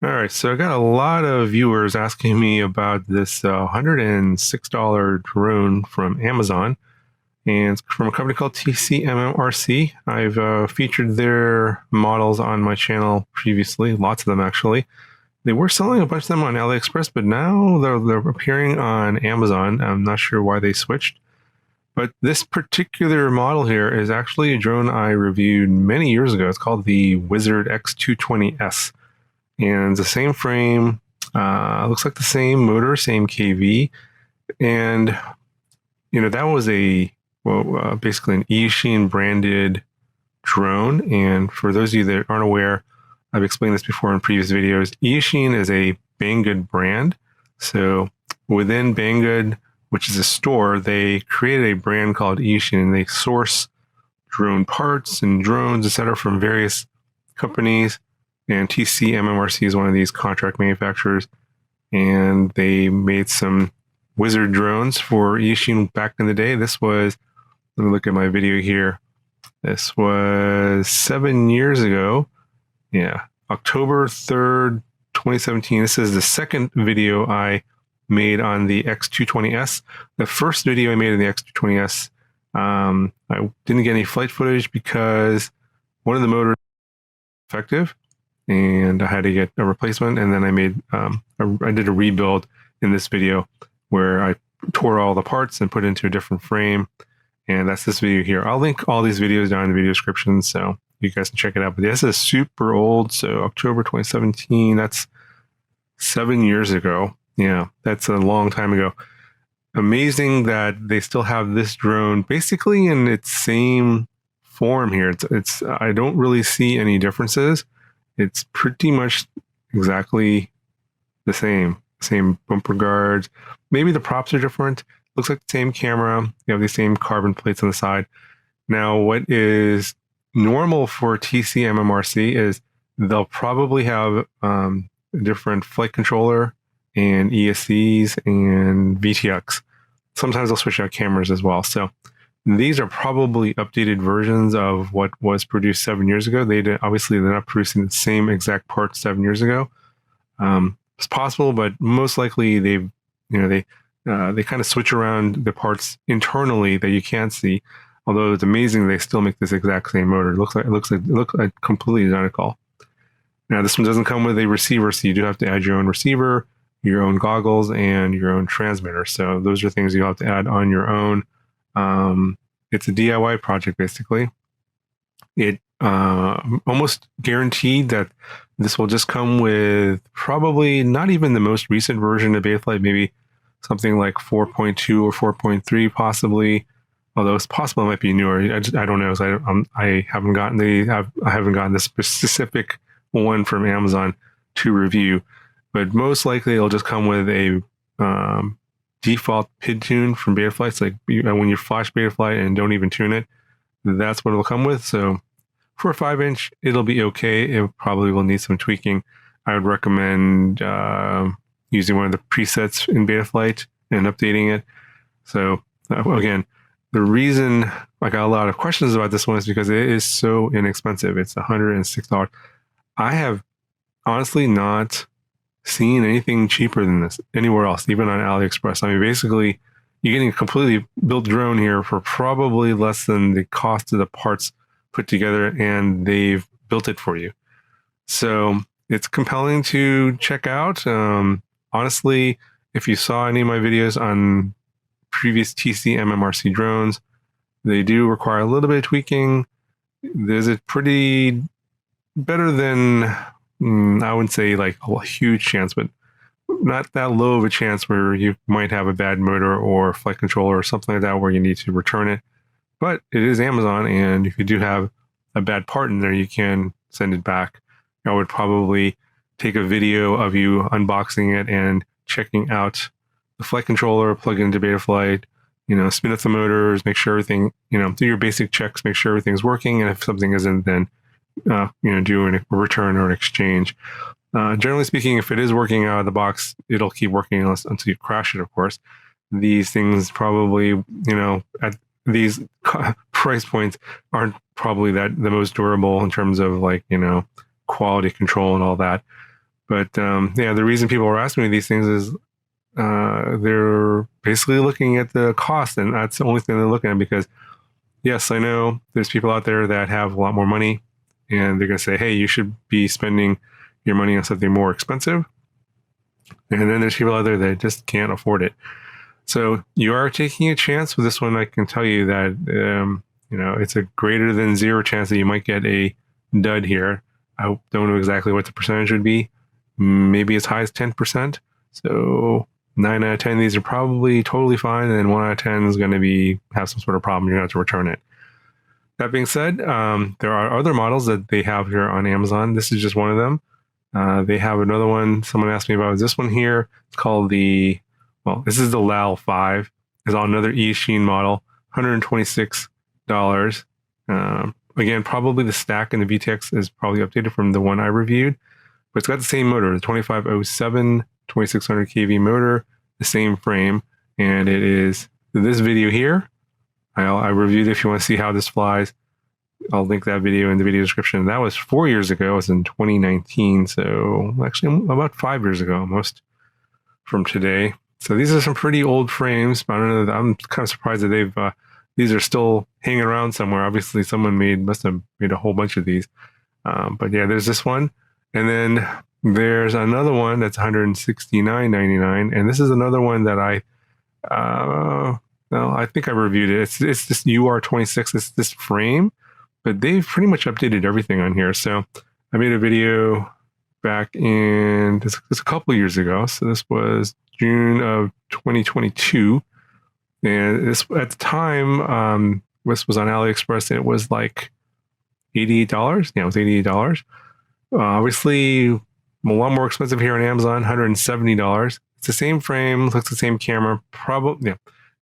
All right, so I got a lot of viewers asking me about this $106 drone from Amazon, and it's from a company called TCMMRC. I've featured their models on my channel previously, lots of them actually. They were selling a bunch of them on AliExpress, but now they're appearing on Amazon. I'm not sure why they switched. But this particular model here is actually a drone I reviewed many years ago. It's called the Wizard X220S. And the same frame, looks like the same motor, same KV. And, that was basically an Eachine branded drone. And for those of you that aren't aware, I've explained this before in previous videos. Eachine is a Banggood brand. So within Banggood, which is a store, they created a brand called Eachine, and they source drone parts and drones, etc., from various companies. And TCMMRC is one of these contract manufacturers. And they made some Wizard drones for Eachine back in the day. Let me look at my video here. This was 7 years ago. Yeah, October 3rd, 2017. This is the second video I made on the X220S. The first video I made on the X220S, I didn't get any flight footage because one of the motors was effective, and I had to get a replacement. And then I did a rebuild in this video where I tore all the parts and put it into a different frame. And that's this video here. I'll link all these videos down in the video description so you guys can check it out. But this is super old. So October 2017, that's 7 years ago. Yeah, that's a long time ago. Amazing that they still have this drone basically in its same form here. It's I don't really see any differences. It's pretty much exactly the same bumper guards. Maybe the props are different. Looks like the same camera. You have the same carbon plates on the side. Now, what is normal for TCMMRC is they'll probably have a different flight controller and ESCs and VTX. Sometimes they'll switch out cameras as well. So these are probably updated versions of what was produced 7 years ago. Obviously they're not producing the same exact parts 7 years ago. It's possible, but most likely they kind of switch around the parts internally that you can't see. Although it's amazing they still make this exact same motor. It looks like completely identical. Now this one doesn't come with a receiver, so you do have to add your own receiver, your own goggles, and your own transmitter. So those are things you have to add on your own. It's a DIY project basically. It almost guaranteed that this will just come with probably not even the most recent version of Betaflight, maybe something like 4.2 or 4.3 possibly. Although it's possible it might be newer. I don't know. So I haven't gotten I haven't gotten the specific one from Amazon to review, but most likely it'll just come with a default PID tune from Betaflight. It's like when you flash Betaflight and don't even tune it, that's what it'll come with. So for a 5-inch, it'll be okay. It probably will need some tweaking. I would recommend using one of the presets in Betaflight and updating it. So again, the reason I got a lot of questions about this one is because it is so inexpensive. It's $106. I have honestly not seen anything cheaper than this anywhere else, even on AliExpress. I mean, basically, you're getting a completely built drone here for probably less than the cost of the parts put together, and they've built it for you. So it's compelling to check out. Honestly, if you saw any of my videos on previous TCMMRC drones, they do require a little bit of tweaking. There's a pretty better than, I wouldn't say like a huge chance, but not that low of a chance where you might have a bad motor or flight controller or something like that where you need to return it. But it is Amazon, and if you do have a bad part in there, you can send it back. I would probably take a video of you unboxing it and checking out the flight controller, plug it into Betaflight, spin up the motors, make sure everything, do your basic checks, make sure everything's working. And if something isn't, then, do a return or an exchange. Generally speaking, if it is working out of the box, it'll keep working until you crash it, of course. These things probably, at these price points aren't probably the most durable in terms of quality control and all that. But yeah, the reason people are asking me these things is they're basically looking at the cost, and that's the only thing they're looking at. Because yes, I know there's people out there that have a lot more money, and they're going to say, hey, you should be spending your money on something more expensive. And then there's people out there that just can't afford it. So you are taking a chance with this one. I can tell you that it's a greater than zero chance that you might get a dud here. I don't know exactly what the percentage would be. Maybe as high as 10%. So 9 out of 10 of these are probably totally fine, and then 1 out of 10 is going to have some sort of problem. You're going to have to return it. That being said, there are other models that they have here on Amazon. This is just one of them. They have another one. Someone asked me about this one here. It's called this is the LAL 5. It's another Eachine model, $126. Again, probably the stack in the VTX is probably updated from the one I reviewed, but it's got the same motor, the 2507 2600 kV motor, the same frame, and it is this video here. I reviewed it. If you want to see how this flies, I'll link that video in the video description. That was 4 years ago. It was in 2019, so actually about 5 years ago almost from today. So these are some pretty old frames, but I don't know. I'm kind of surprised that these are still hanging around somewhere. Obviously, someone must have made a whole bunch of these. But yeah, there's this one, and then there's another one that's $169.99, and this is another one that I think I reviewed it. It's this UR26. It's this frame, but they've pretty much updated everything on here. So I made a video back in this a couple of years ago. So this was June of 2022. And this at the time, this was on AliExpress, and it was like $88. Yeah, it was $88. Obviously, a lot more expensive here on Amazon, $170. It's the same frame, looks the same camera, probably, yeah,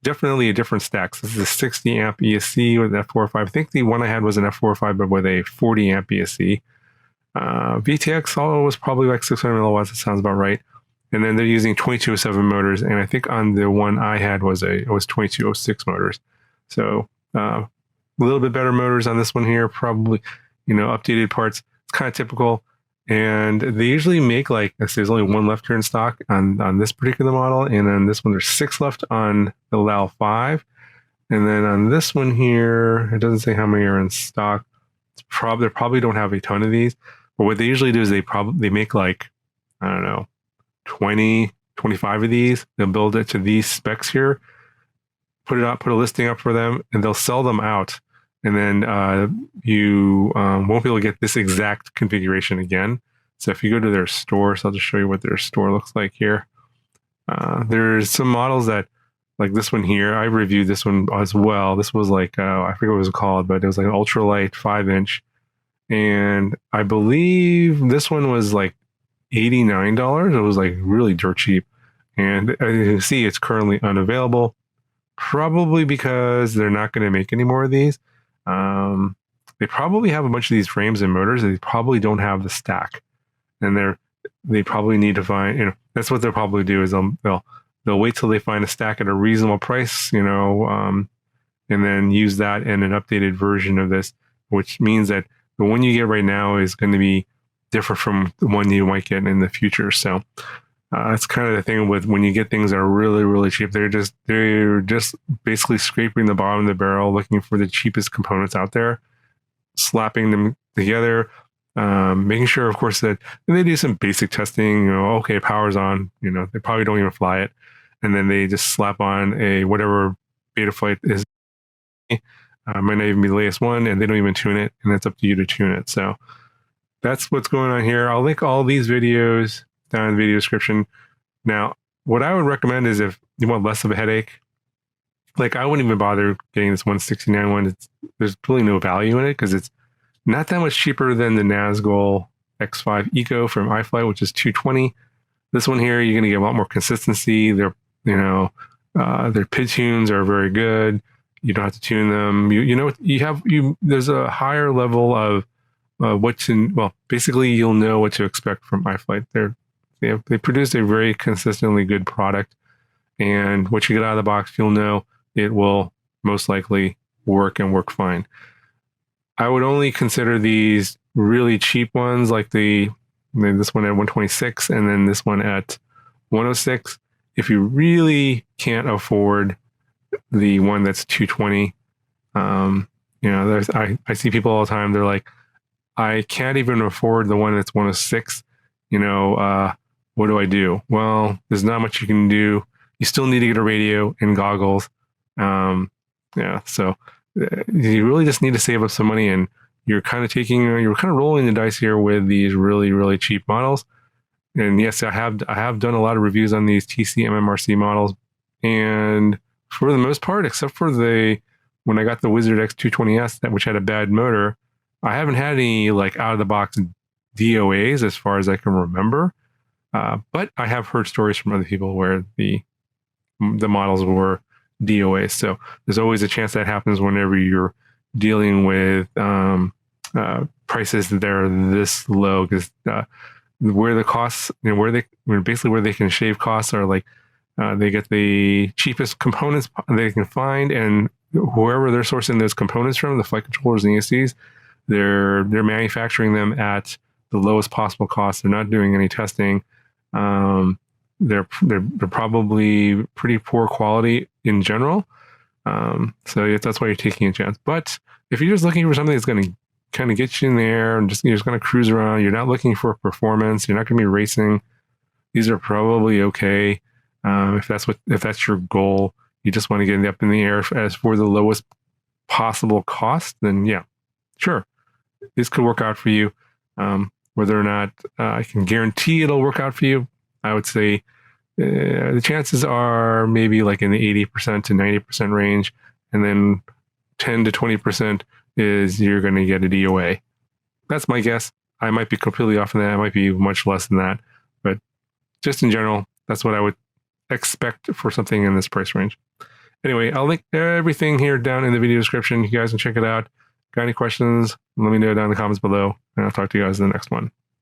definitely a different stack. So this is a 60 amp ESC with F45. I think the one I had was an F45, but with a 40 amp ESC. VTX was probably like 600 milliwatts. That sounds about right. And then they're using 2207 motors, and I think on the one I had was 2206 motors. So a little bit better motors on this one here, probably, updated parts. It's kind of typical. And they usually make there's only one left here in stock on this particular model, and on this one there's 6 left on the LAL 5. And then on this one here, it doesn't say how many are in stock. They probably don't have a ton of these, but what they usually do is they make I don't know, 20, 25 of these. They'll build it to these specs here, put a listing up for them, and they'll sell them out. And then you won't be able to get this exact configuration again. So if you go to their store, so I'll just show you what their store looks like here. There's some models that, like this one here, I reviewed this one as well. This was I forget what it was called, but it was like an ultralight 5-inch. And I believe this one was like $89. It was like really dirt cheap. And as you can see, it's currently unavailable, probably because they're not going to make any more of these. They probably have a bunch of these frames and motors. They probably don't have the stack, and they probably need to find. That's what they'll probably do is they'll wait till they find a stack at a reasonable price, and then use that in an updated version of this, which means that the one you get right now is going to be different from the one you might get in the future. So it's kind of the thing with when you get things that are really, really cheap. They're just basically scraping the bottom of the barrel, looking for the cheapest components out there, slapping them together, making sure, of course, that they do some basic testing. Okay, power's on. They probably don't even fly it, and then they just slap on a whatever Betaflight is. Might not even be the latest one, and they don't even tune it, and it's up to you to tune it. So that's what's going on here. I'll link all these videos down in the video description. Now, what I would recommend is if you want less of a headache, I wouldn't even bother getting this 169 one. There's really no value in it because it's not that much cheaper than the Nazgul X5 Eco from iFlight, which is $220. This one here, you're going to get a lot more consistency. Their PID tunes are very good. You don't have to tune them. There's a higher level of basically you'll know what to expect from iFlight. They produce a very consistently good product, and what you get out of the box, you'll know it will most likely work and work fine. I would only consider these really cheap ones, like the and then this one at 126, and then this one at 106. If you really can't afford the one that's 220, you know, I see people all the time. They're like, I can't even afford the one that's 106. You know, what do I do? Well, there's not much you can do. You still need to get a radio and goggles. Yeah, so you really just need to save up some money, and you're kind of rolling the dice here with these really, really cheap models. And yes, I have done a lot of reviews on these TC MMRC models, and for the most part, except for when I got the Wizard X220S, which had a bad motor, I haven't had any like out of the box DOAs as far as I can remember. But I have heard stories from other people where the models were DOAs. So there's always a chance that happens whenever you're dealing with prices that are this low, because where the costs, you know, basically where they can shave costs are like they get the cheapest components they can find, and whoever they're sourcing those components from, the flight controllers and ESCs, they're manufacturing them at the lowest possible cost. They're not doing any testing. They're probably pretty poor quality in general. So yeah, that's why you're taking a chance. But if you're just looking for something that's going to kind of get you in there and you're just going to cruise around, you're not looking for performance, you're not going to be racing, these are probably okay. If that's your goal, you just want to get up in the air as for the lowest possible cost, then yeah, sure, this could work out for you. Whether or not I can guarantee it'll work out for you, I would say the chances are maybe like in the 80% to 90% range, and then 10 to 20% is you're going to get a DOA. That's my guess. I might be completely off on that. I might be much less than that, but just in general, that's what I would expect for something in this price range. Anyway, I'll link everything here down in the video description. You guys can check it out. Got any questions? Let me know down in the comments below, and I'll talk to you guys in the next one.